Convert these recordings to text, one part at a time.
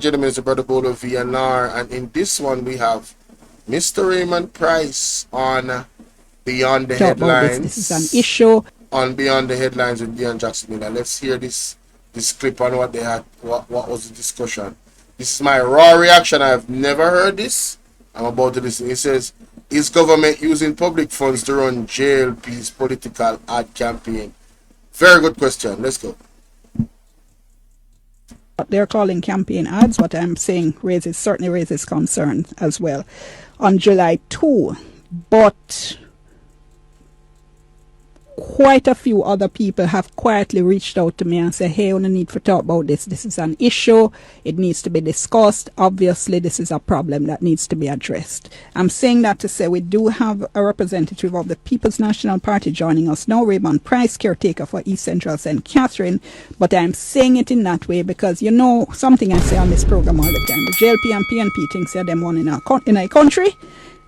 Gentlemen, it's your brother Bolo VNR, and in this one we have Mr. Raymond Pryce on Beyond the Talk about this. This is an Headlines. issue. On Beyond the Headlines with Dionne Jackson Miller. Let's hear this clip on what they had. What was the discussion? This is my raw reaction. I've never heard this. I'm about to listen. It says, "Is government using public funds to run JLP's political ad campaign?" Very good question. Let's go. What they're calling campaign ads, what I'm saying certainly raises concern as well. On July 2, but quite a few other people have quietly reached out to me and said, hey, we need to talk about this. This is an issue. It needs to be discussed. Obviously, this is a problem that needs to be addressed. I'm saying that to say we do have a representative of the People's National Party joining us now, Raymond Pryce, caretaker for East Central St. Catherine. But I'm saying it in that way because, you know, something I say on this program all the time. The JLP and PNP thinks they're them one in a country.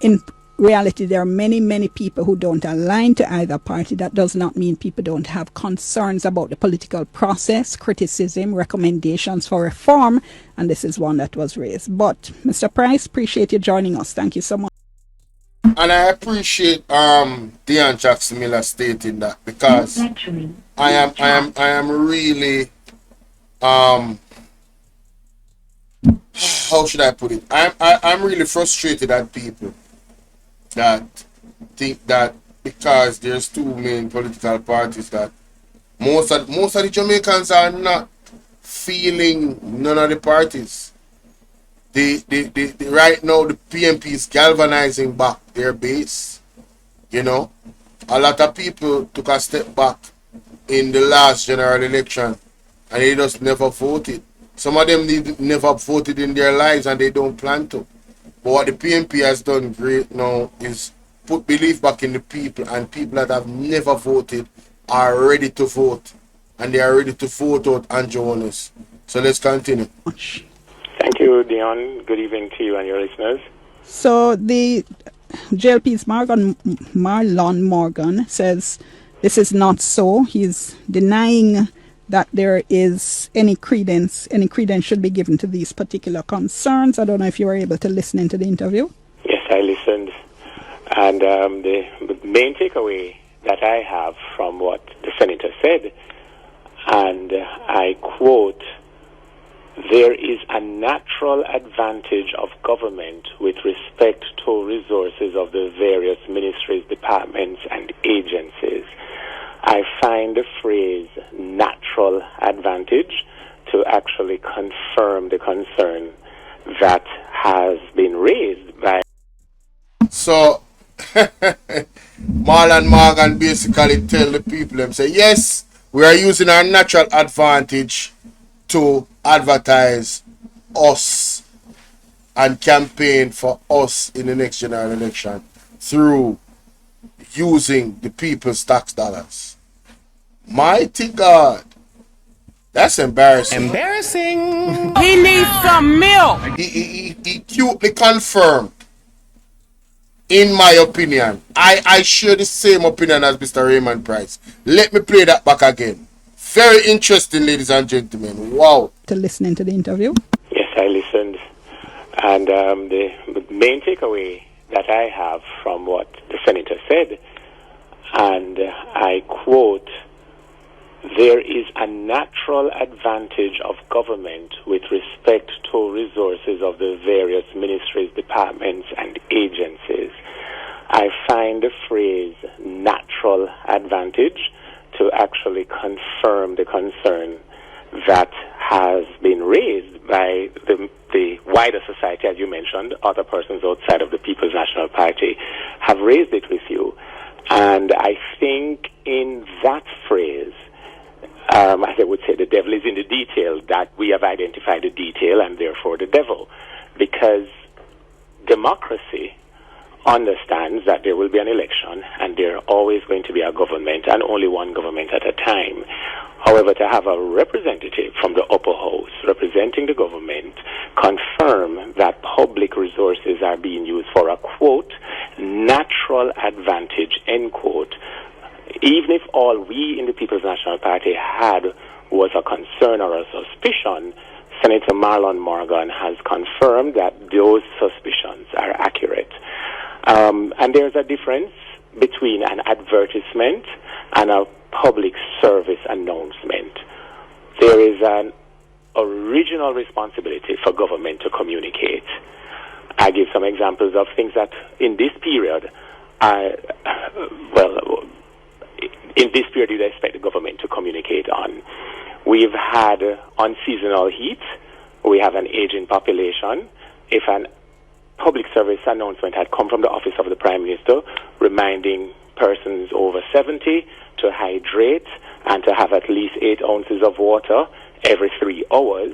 In reality, there are many people who don't align to either party. That does not mean people don't have concerns about the political process, criticism, recommendations for reform, and this is one that was raised. But Mr. Pryce, appreciate you joining us. Thank you so much. And I appreciate Dionne Jackson Miller stating that, because I am really how should I put it? I'm really frustrated at people that think that because there's two main political parties that most of the Jamaicans are not feeling none of the parties. Right now the PNP is galvanizing back their base. You know, a lot of people took a step back in the last general election and they just never voted. Some of them never voted in their lives and they don't plan to. But what the PNP has done great now is put belief back in the people, and people that have never voted are ready to vote. And they are ready to vote out Andrew Honest. So let's continue. Thank you, Dionne. Good evening to you and your listeners. So the JLP's Marlon Morgan says this is not so. He's denying that there is any credence should be given to these particular concerns. I don't know if you were able to listen into the interview. Yes, I listened. And the main takeaway that I have from what the senator said, and I quote, "There is a natural advantage of government with respect to resources of the various ministries, departments, and agencies." I find the phrase natural advantage to actually confirm the concern that has been raised by. So, Marlon Morgan basically tell the people, them say, yes, we are using our natural advantage to advertise us and campaign for us in the next general election through using the people's tax dollars. Mighty God. That's embarrassing. Embarrassing. He needs some milk. He cutely confirmed, in my opinion. I share the same opinion as Mr. Raymond Pryce. Let me play that back again. Very interesting, ladies and gentlemen. Wow. To listening to the interview? Yes, I listened. And the main takeaway that I have from what the senator said, and I quote, "There is a natural advantage of government with respect to resources of the various ministries, departments, and agencies." I find the phrase natural advantage to actually confirm the concern that has been raised by the wider society, as you mentioned. Other persons outside of the People's National Party have raised it with you. And I think in that phrase, as I would say, the devil is in the detail, that we have identified the detail and therefore the devil. Because democracy understands that there will be an election and there are always going to be a government and only one government at a time. However, to have a representative from the upper house representing the government confirm that public resources are being used for a, quote, natural advantage, end quote, even if all we in the People's National Party had was a concern or a suspicion, Senator Marlon Morgan has confirmed that those suspicions are accurate. And there's a difference between an advertisement and a public service announcement. There is an original responsibility for government to communicate. I give some examples of things that in this period, in this period you'd expect the government to communicate on. We've had unseasonal heat. We have an aging population. If an public service announcement had come from the office of the Prime Minister reminding persons over 70 to hydrate and to have at least 8 ounces of water every 3 hours,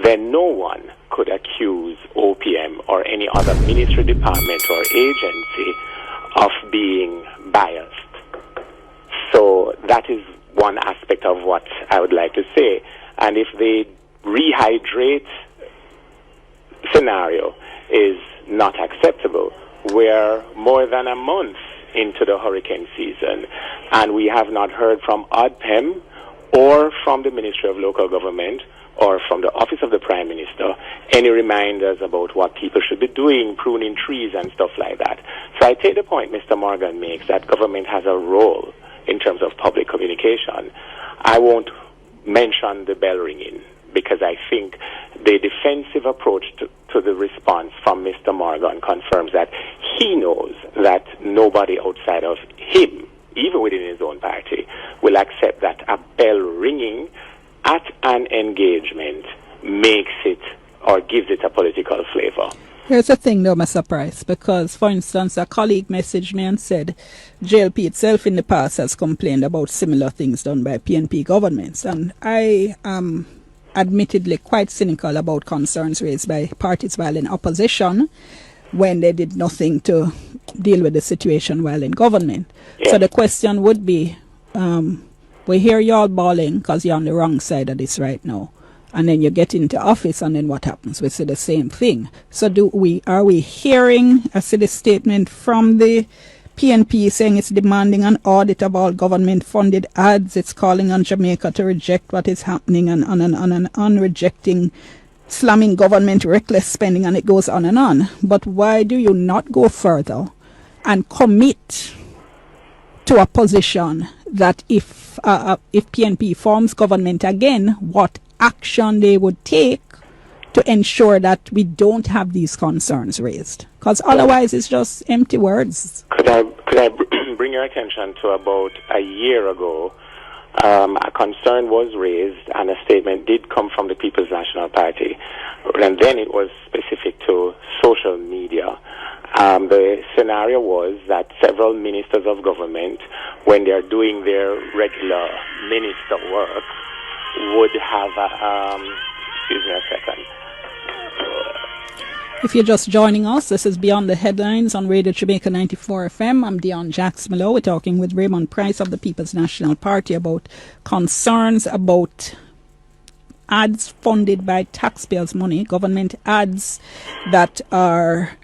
then no one could accuse OPM or any other ministry, department or agency of being biased. So that is one aspect of what I would like to say. And if the rehydrate scenario is not acceptable, we're more than a month into the hurricane season, and we have not heard from ODPEM or from the Ministry of Local Government or from the Office of the Prime Minister any reminders about what people should be doing, pruning trees and stuff like that. So I take the point Mr. Morgan makes that government has a role in terms of public communication. I won't mention the bell ringing because I think the defensive approach to the response from Mr. Morgan confirms that he knows that nobody outside of him, even within his own party, will accept that a bell ringing at an engagement makes it or gives it a political flavor. Here's the thing though, Mr. Pryce, because for instance, a colleague messaged me and said JLP itself in the past has complained about similar things done by PNP governments, and I am admittedly quite cynical about concerns raised by parties while in opposition when they did nothing to deal with the situation while in government. Yeah. So the question would be, we hear y'all bawling because you're on the wrong side of this right now. And then you get into office, and then what happens? We say the same thing. So are we hearing a city statement from the PNP saying it's demanding an audit of all government-funded ads, it's calling on Jamaica to reject what is happening, and on rejecting, slamming government reckless spending, and it goes on and on. But why do you not go further and commit to a position that if PNP forms government again, what action they would take to ensure that we don't have these concerns raised? Because otherwise it's just empty words. Could I bring your attention to about a year ago? A concern was raised and a statement did come from the People's National Party, and then it was specific to social media. The scenario was that several ministers of government, when they're doing their regular minister work, would have excuse me a second. If you're just joining us, this is Beyond the Headlines on Radio Jamaica 94 FM. I'm Dionne Jacksmillow. We're talking with Raymond Pryce of the People's National Party about concerns about ads funded by taxpayers' money, government ads that are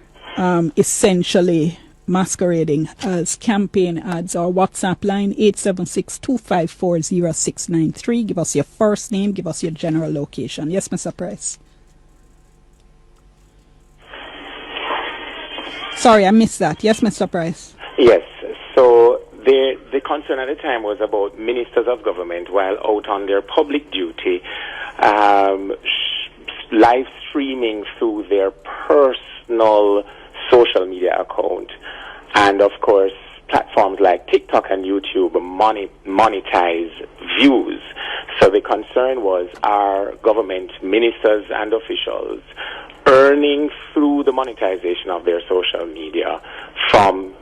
essentially masquerading as campaign ads. Our WhatsApp line 876-254-0693. Give us your first name, give us your general location. Yes, Mr. Pryce. Sorry, I missed that. Yes, Mr. Pryce. Yes. So the concern at the time was about ministers of government while out on their public duty, live streaming through their personal social media account. And of course, platforms like TikTok and YouTube monetize views. So the concern was, are government ministers and officials earning through the monetization of their social media from,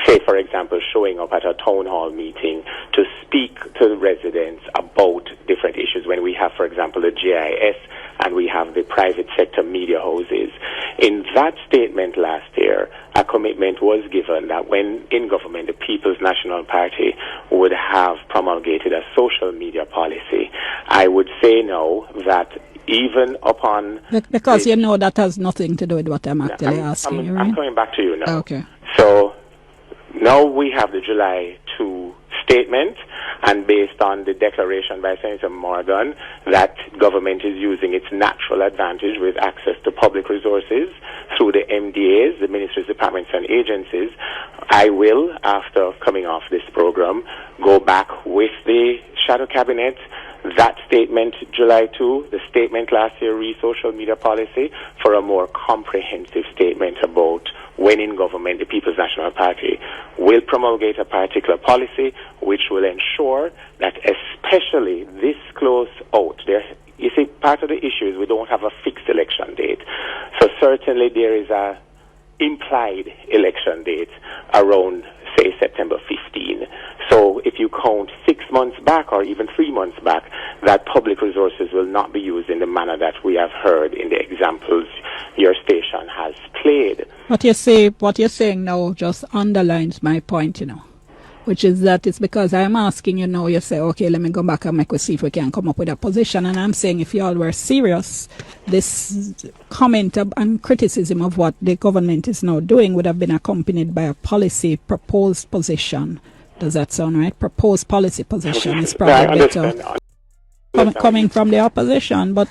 say, for example, showing up at a town hall meeting to speak to the residents about different issues when we have, for example, the GIS and we have the private sector media houses. In that statement last year, a commitment was given that when in government, the People's National Party would have promulgated a social media policy. I would say now that even upon... Because you know that has nothing to do with what I'm actually asking you, right? I'm coming back to you now. Okay. So now we have the July 2 statement, and based on the declaration by Senator Morgan that government is using its natural advantage with access to public resources through the MDAs, the ministries, departments, and agencies, I will, after coming off this program, go back with the shadow cabinet, that statement July 2, the statement last year, social media policy, for a more comprehensive statement about when in government the People's National Party will promulgate a particular policy which will ensure that, especially this close out, there, you see, part of the issue is we don't have a fixed election date. So certainly there is a implied election date around, say, September 15. So if you count 6 months back or even 3 months back, that public resources will not be used in the manner that we have heard in the examples your station has played. What you're saying now just underlines my point, which is that it's because I'm asking, you say, okay, let me go back and see if we can come up with a position. And I'm saying if you all were serious, this comment and criticism of what the government is now doing would have been accompanied by a policy proposed position. Does that sound right? Proposed policy position is probably better coming from the opposition. But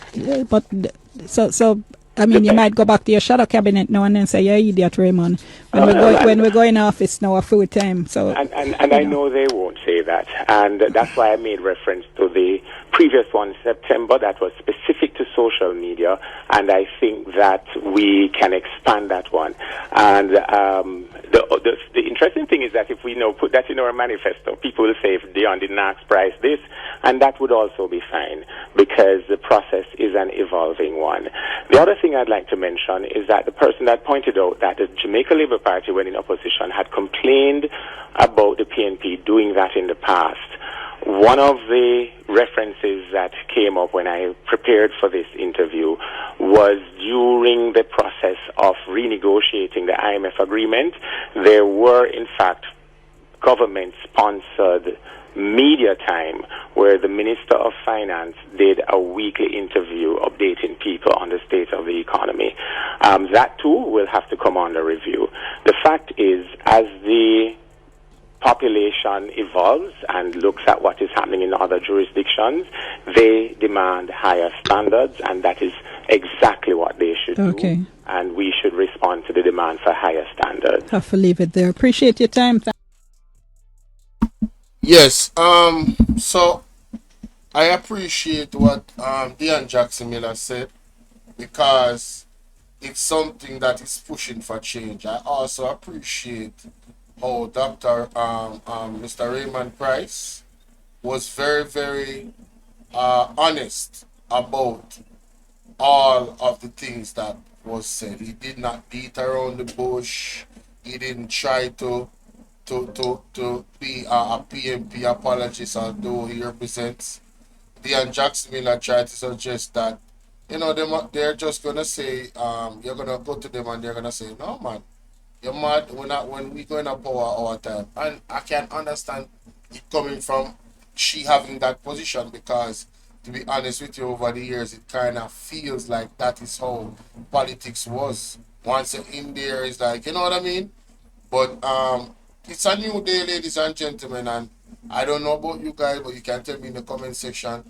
so I mean, you might go back to your shadow cabinet now and then say, "Yeah, idiot, Raymond." When we go in office now, a full time. So and I know they won't say that, and that's why I made reference to the previous one, September, that was specific to social media, and I think that we can expand that one. And the interesting thing is that if we put that in our manifesto, people will say if Dionne didn't ask Pryce this, and that would also be fine because the process is an evolving one. The other thing I'd like to mention is that the person that pointed out that the Jamaica Labour Party, when in opposition, had complained about the PNP doing that in the past. One of the references that came up when I prepared for this interview was during the process of renegotiating the IMF agreement, there were, in fact, government-sponsored media time where the Minister of Finance did a weekly interview updating people on the state of the economy. That, too, will have to come under review. The fact is, as the population evolves and looks at what is happening in other jurisdictions, they demand higher standards, and that is exactly what they should do. And we should respond to the demand for higher standards. Have to leave it there. Appreciate your time. Yes, so I appreciate what Dionne Jackson Miller said, because it's something that is pushing for change. I also appreciate how Mr. Raymond Pryce was very, very honest about all of the things that was said. He did not beat around the bush. He didn't try to be a PMP apologist, although he represents. Dionne Jackson Miller tried to suggest that, they're just gonna say, you're gonna go to them and they're gonna say, no man, you're mad, when we go in a power our time. And I can understand it coming from she having that position, because to be honest with you, over the years it kind of feels like that is how politics was. Once you're in there, it's like, you know what I mean? But it's a new day, ladies and gentlemen, and I don't know about you guys, but you can tell me in the comment section.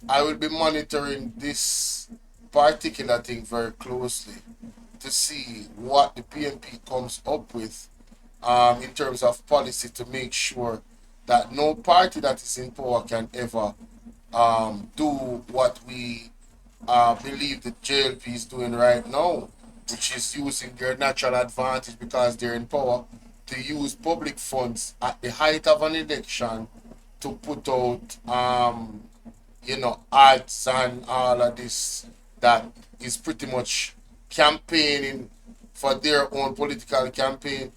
I will be monitoring this particular thing very closely to see what the PNP comes up with in terms of policy, to make sure that no party that is in power can ever do what we believe the JLP is doing right now, which is using their natural advantage because they're in power to use public funds at the height of an election to put out ads and all of this that is pretty much campaigning for their own political campaign,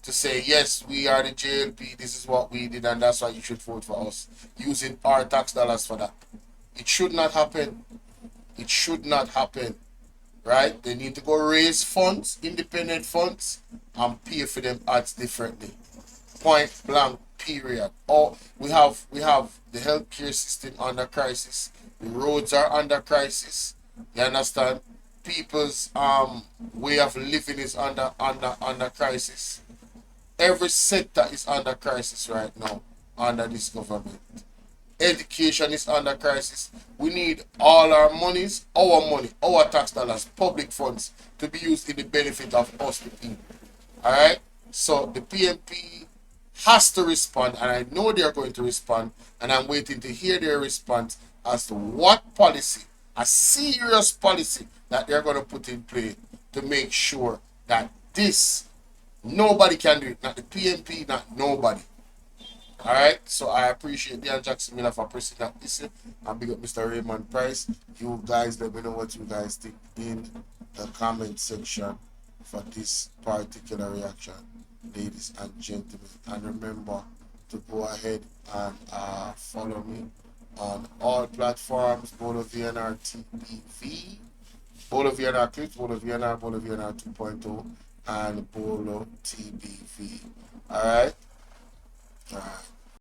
to say, yes, we are the JLP, this is what we did, and that's why you should vote for us, using our tax dollars for that. It should not happen. It should not happen, right? They need to go raise funds, independent funds, and pay for them ads differently. Point blank, period. We have the healthcare system under crisis. The roads are under crisis. You understand? People's way of living is under crisis. Every sector is under crisis right now. under this government. Education is under crisis. We need all our monies, our tax dollars, public funds to be used in the benefit of us, the people. Alright? So the PMP has to respond, and I know they're going to respond, and I'm waiting to hear their response as to what policy, a serious policy, that they're going to put in play to make sure that this, nobody can do it. Not the PMP, not nobody. Alright, so I appreciate Dionne Jackson Miller for pressing that issue. And big up Mr. Raymond Pryce. You guys let me know what you guys think in the comment section for this particular reaction, ladies and gentlemen. And remember to go ahead and follow me on all platforms, Bolo VNR TPV, Bolo VNR Clips, Bolo VNR 2.0, and Bolo TBV. Alright? Alright.